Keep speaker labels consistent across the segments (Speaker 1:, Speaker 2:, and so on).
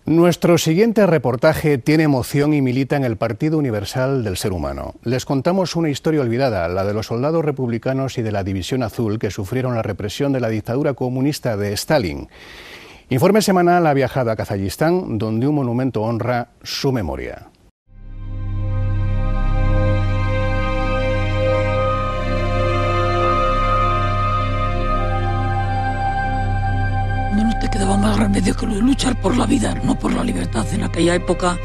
Speaker 1: Nuestro siguiente reportaje tiene emoción y milita en el Partido Universal del Ser Humano. Les contamos una historia olvidada, la de los soldados republicanos y de la División Azul que sufrieron la represión de la dictadura comunista de Stalin. Informe semanal ha viajado a Kazajistán, donde un monumento honra su memoria.
Speaker 2: No te quedaba más remedio que luchar por la vida, no por la libertad. En aquella época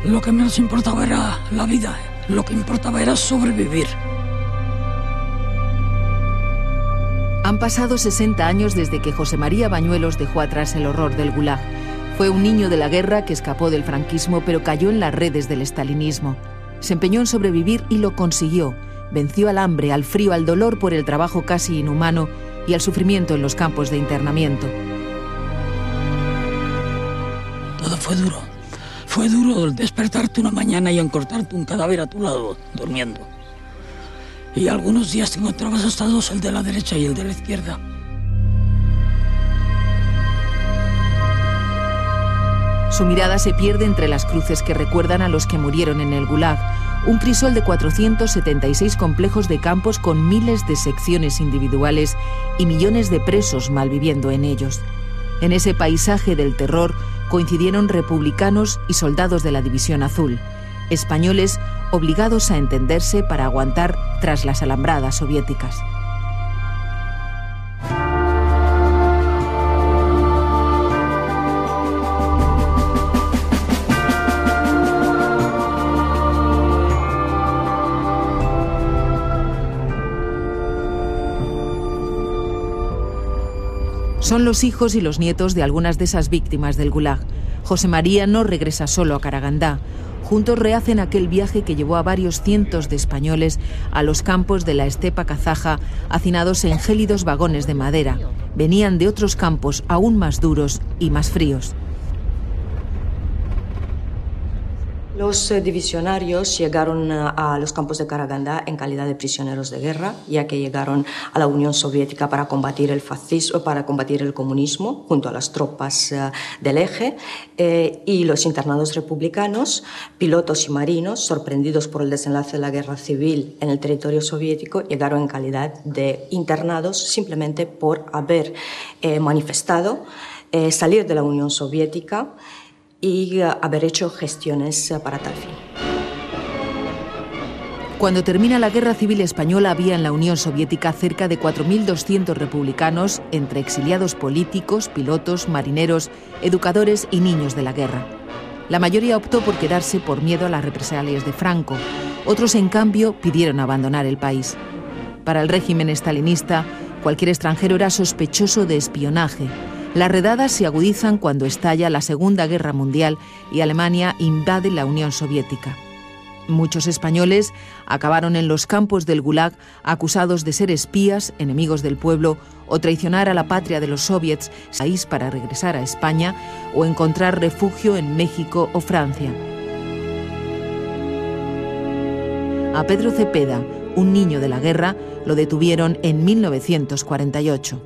Speaker 2: lo que menos importaba era la vida, lo que importaba era sobrevivir.
Speaker 3: Han pasado 60 años desde que José María Bañuelos dejó atrás el horror del Gulag. Fue un niño de la guerra que escapó del franquismo, pero cayó en las redes del estalinismo. Se empeñó en sobrevivir y lo consiguió. Venció al hambre, al frío, al dolor por el trabajo casi inhumano y al sufrimiento en los campos de internamiento.
Speaker 2: Todo fue duro. Fue duro despertarte una mañana y encontrarte un cadáver a tu lado, durmiendo. Y algunos días te encontrabas hasta dos, el de la derecha y el de la izquierda.
Speaker 3: Su mirada se pierde entre las cruces que recuerdan a los que murieron en el Gulag, un crisol de 476 complejos de campos con miles de secciones individuales y millones de presos malviviendo en ellos. En ese paisaje del terror coincidieron republicanos y soldados de la División Azul, españoles obligados a entenderse para aguantar tras las alambradas soviéticas. Son los hijos y los nietos de algunas de esas víctimas del Gulag. José María no regresa solo a Karagandá. Juntos rehacen aquel viaje que llevó a varios cientos de españoles a los campos de la estepa kazaja, hacinados en gélidos vagones de madera. Venían de otros campos aún más duros y más fríos.
Speaker 4: Los divisionarios llegaron a los campos de Karagandá en calidad de prisioneros de guerra, ya que llegaron a la Unión Soviética para combatir el fascismo, para combatir el comunismo, junto a las tropas del eje, y los internados republicanos, pilotos y marinos, sorprendidos por el desenlace de la guerra civil en el territorio soviético, llegaron en calidad de internados simplemente por haber manifestado salir de la Unión Soviética y haber hecho gestiones para tal fin.
Speaker 3: Cuando termina la Guerra Civil Española había en la Unión Soviética cerca de 4.200 republicanos, entre exiliados políticos, pilotos, marineros, educadores y niños de la guerra. La mayoría optó por quedarse por miedo a las represalias de Franco. Otros, en cambio, pidieron abandonar el país. Para el régimen estalinista, cualquier extranjero era sospechoso de espionaje. Las redadas se agudizan cuando estalla la Segunda Guerra Mundial y Alemania invade la Unión Soviética. Muchos españoles acabaron en los campos del Gulag acusados de ser espías, enemigos del pueblo o traicionar a la patria de los soviets, país para regresar a España o encontrar refugio en México o Francia. A Pedro Cepeda, un niño de la guerra, lo detuvieron en 1948.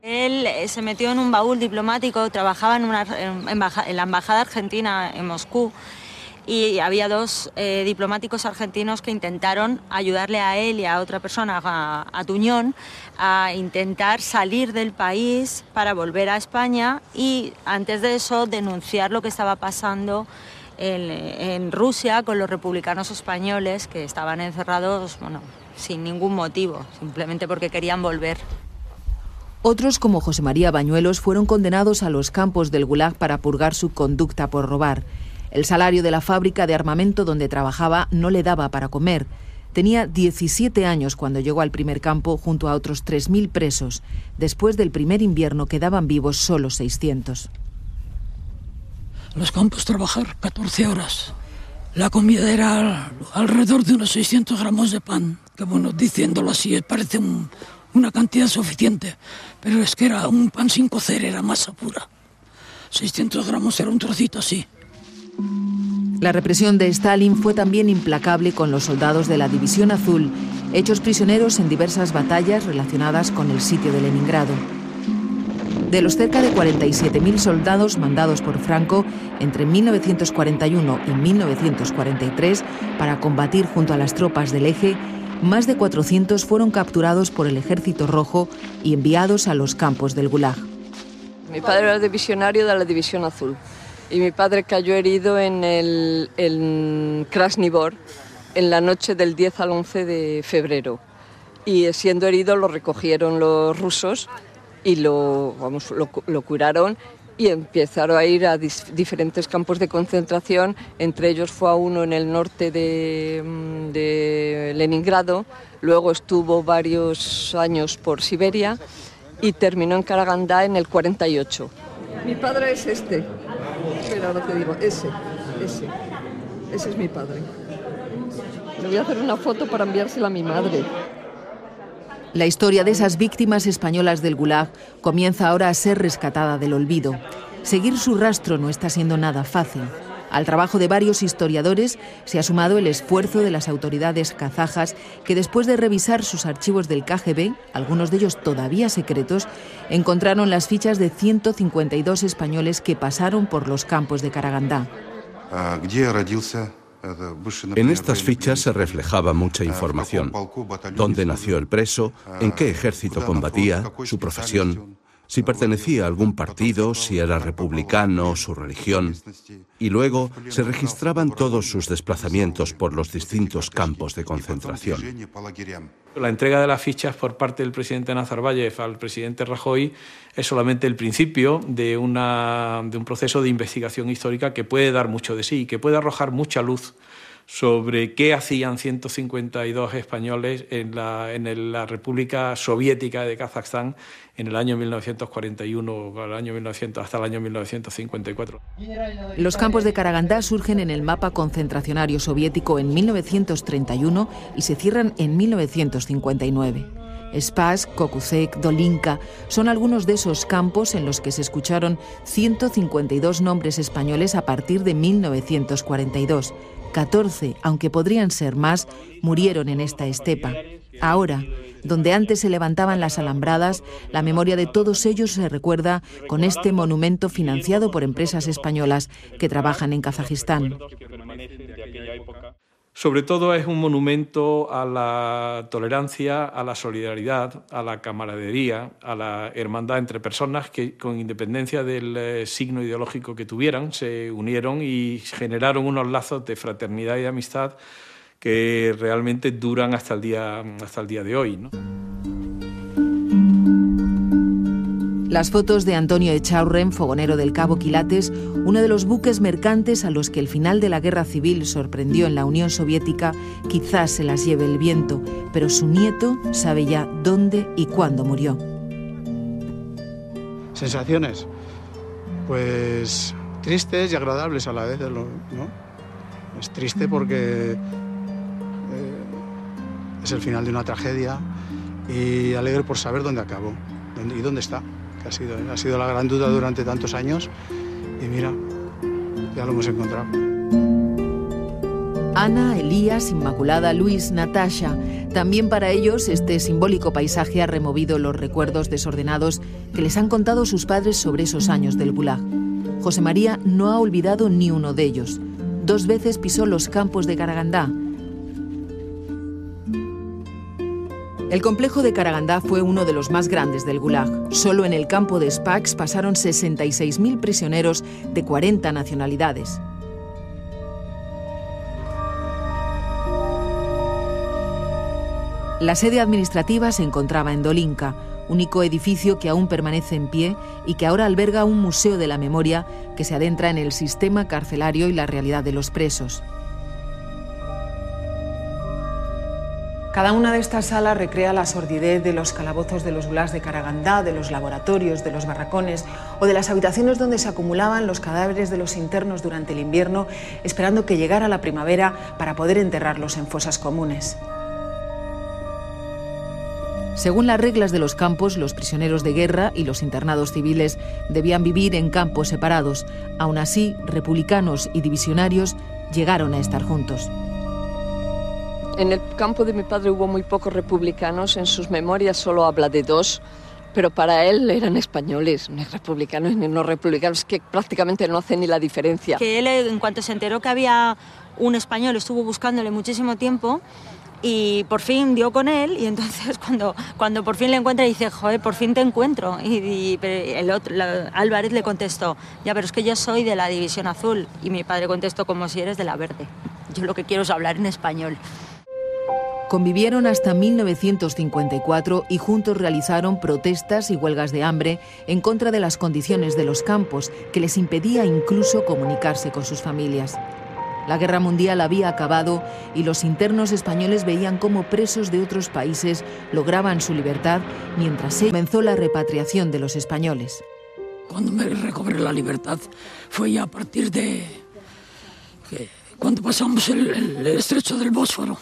Speaker 5: Él se metió en un baúl diplomático, trabajaba en la embajada argentina en Moscú y había dos diplomáticos argentinos que intentaron ayudarle a él y a otra persona, a Tuñón, a intentar salir del país para volver a España y antes de eso denunciar lo que estaba pasando en Rusia con los republicanos españoles que estaban encerrados, sin ningún motivo, simplemente porque querían volver.
Speaker 3: Otros, como José María Bañuelos, fueron condenados a los campos del Gulag para purgar su conducta por robar. El salario de la fábrica de armamento donde trabajaba no le daba para comer. Tenía 17 años cuando llegó al primer campo junto a otros 3.000 presos. Después del primer invierno quedaban vivos solo 600.
Speaker 2: Los campos trabajar 14 horas. La comida era alrededor de unos 600 gramos de pan. Que diciéndolo así, parece una cantidad suficiente, pero es que era un pan sin cocer, era masa pura. 600 gramos era un trocito así.
Speaker 3: La represión de Stalin fue también implacable con los soldados de la División Azul, hechos prisioneros en diversas batallas relacionadas con el sitio de Leningrado. De los cerca de 47.000 soldados mandados por Franco entre 1941 y 1943 para combatir junto a las tropas del Eje, más de 400 fueron capturados por el Ejército Rojo y enviados a los campos del Gulag.
Speaker 6: Mi padre era divisionario de la División Azul y mi padre cayó herido en Krasny Bor en la noche del 10 al 11 de febrero. Y siendo herido lo recogieron los rusos y lo curaron y empezaron a ir a diferentes campos de concentración. Entre ellos fue a uno en el norte de Leningrado, luego estuvo varios años por Siberia y terminó en Karagandá en el 48. Mi padre es este. Espera, ahora te digo, ese es mi padre. Le voy a hacer una foto para enviársela a mi madre.
Speaker 3: La historia de esas víctimas españolas del Gulag comienza ahora a ser rescatada del olvido. Seguir su rastro no está siendo nada fácil. Al trabajo de varios historiadores se ha sumado el esfuerzo de las autoridades kazajas que, después de revisar sus archivos del KGB, algunos de ellos todavía secretos, encontraron las fichas de 152 españoles que pasaron por los campos de Karagandá.
Speaker 7: En estas fichas se reflejaba mucha información: dónde nació el preso, en qué ejército combatía, su profesión, si pertenecía a algún partido, si era republicano, su religión. Y luego se registraban todos sus desplazamientos por los distintos campos de concentración.
Speaker 8: La entrega de las fichas por parte del presidente Nazarbayev al presidente Rajoy es solamente el principio de un proceso de investigación histórica que puede dar mucho de sí y que puede arrojar mucha luz sobre qué hacían 152 españoles en la República Soviética de Kazajstán en el año 1941 hasta el año 1954.
Speaker 3: Los campos de Karagandá surgen en el mapa concentracionario soviético en 1931 y se cierran en 1959. Spassk, Kokusek, Dolinka son algunos de esos campos en los que se escucharon 152 nombres españoles a partir de 1942. 14, aunque podrían ser más, murieron en esta estepa. Ahora, donde antes se levantaban las alambradas, la memoria de todos ellos se recuerda con este monumento financiado por empresas españolas que trabajan en Kazajistán.
Speaker 8: Sobre todo es un monumento a la tolerancia, a la solidaridad, a la camaradería, a la hermandad entre personas que, con independencia del signo ideológico que tuvieran, se unieron y generaron unos lazos de fraternidad y de amistad que realmente duran hasta el día de hoy, ¿no?
Speaker 3: Las fotos de Antonio Echaurren, fogonero del Cabo Quilates, uno de los buques mercantes a los que el final de la guerra civil sorprendió en la Unión Soviética, quizás se las lleve el viento, pero su nieto sabe ya dónde y cuándo murió.
Speaker 9: Sensaciones, pues tristes y agradables a la vez, ¿no? Es triste porque es el final de una tragedia, y alegre por saber dónde acabó y dónde está. Ha sido la gran duda durante tantos años y mira, ya lo hemos encontrado.
Speaker 3: Ana, Elías, Inmaculada, Luis, Natasha. También para ellos este simbólico paisaje ha removido los recuerdos desordenados que les han contado sus padres sobre esos años del Gulag. José María no ha olvidado ni uno de ellos. 2 veces pisó los campos de Karagandá. El complejo de Karagandá fue uno de los más grandes del Gulag. Solo en el campo de Spassk pasaron 66.000 prisioneros de 40 nacionalidades. La sede administrativa se encontraba en Dolinka, único edificio que aún permanece en pie y que ahora alberga un museo de la memoria que se adentra en el sistema carcelario y la realidad de los presos.
Speaker 10: Cada una de estas salas recrea la sordidez de los calabozos de los gulags de Karagandá, de los laboratorios, de los barracones o de las habitaciones donde se acumulaban los cadáveres de los internos durante el invierno, esperando que llegara la primavera para poder enterrarlos en fosas comunes.
Speaker 3: Según las reglas de los campos, los prisioneros de guerra y los internados civiles debían vivir en campos separados. Aún así, republicanos y divisionarios llegaron a estar juntos.
Speaker 6: En el campo de mi padre hubo muy pocos republicanos, en sus memorias solo habla de 2, pero para él eran españoles, no republicanos ni no republicanos, que prácticamente no hacen ni la diferencia.
Speaker 5: Que él, en cuanto se enteró que había un español, estuvo buscándole muchísimo tiempo y por fin dio con él, y entonces cuando por fin le encuentra dice, joder, por fin te encuentro. Y el otro, Álvarez le contestó, ya, pero es que yo soy de la División Azul. Y mi padre contestó, como si eres de la Verde. Yo lo que quiero es hablar en español.
Speaker 3: Convivieron hasta 1954 y juntos realizaron protestas y huelgas de hambre en contra de las condiciones de los campos, que les impedía incluso comunicarse con sus familias. La guerra mundial había acabado y los internos españoles veían cómo presos de otros países lograban su libertad mientras se comenzó la repatriación de los españoles.
Speaker 2: Cuando me recobré la libertad fue ya a partir de cuando pasamos el estrecho del Bósforo.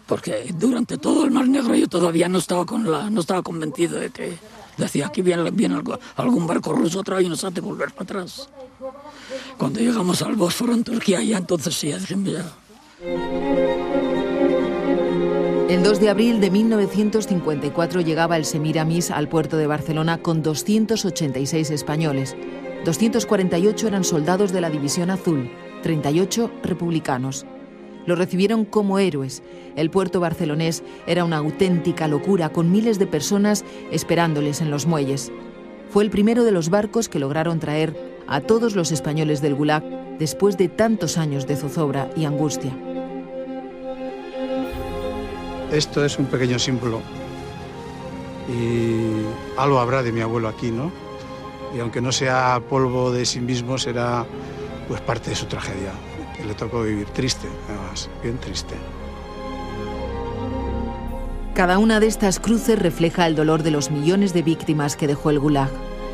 Speaker 2: Porque durante todo el Mar Negro yo todavía no estaba convencido de que decía, aquí viene algún barco ruso otra vez y nos hace volver para atrás. Cuando llegamos al Bósforo en Turquía, ya entonces sí, dijimos ya.
Speaker 3: El 2 de abril de 1954 llegaba el Semiramis al puerto de Barcelona con 286 españoles. 248 eran soldados de la División Azul, 38 republicanos. Los recibieron como héroes. El puerto barcelonés era una auténtica locura, con miles de personas esperándoles en los muelles. Fue el primero de los barcos que lograron traer a todos los españoles del Gulag después de tantos años de zozobra y angustia.
Speaker 9: Esto es un pequeño símbolo y algo habrá de mi abuelo aquí, ¿no? Y aunque no sea polvo de sí mismo, será pues parte de su tragedia, que le tocó vivir triste, además, bien triste.
Speaker 3: Cada una de estas cruces refleja el dolor de los millones de víctimas que dejó el Gulag.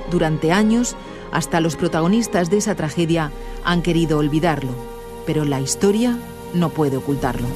Speaker 3: Durante años, hasta los protagonistas de esa tragedia han querido olvidarlo, pero la historia no puede ocultarlo.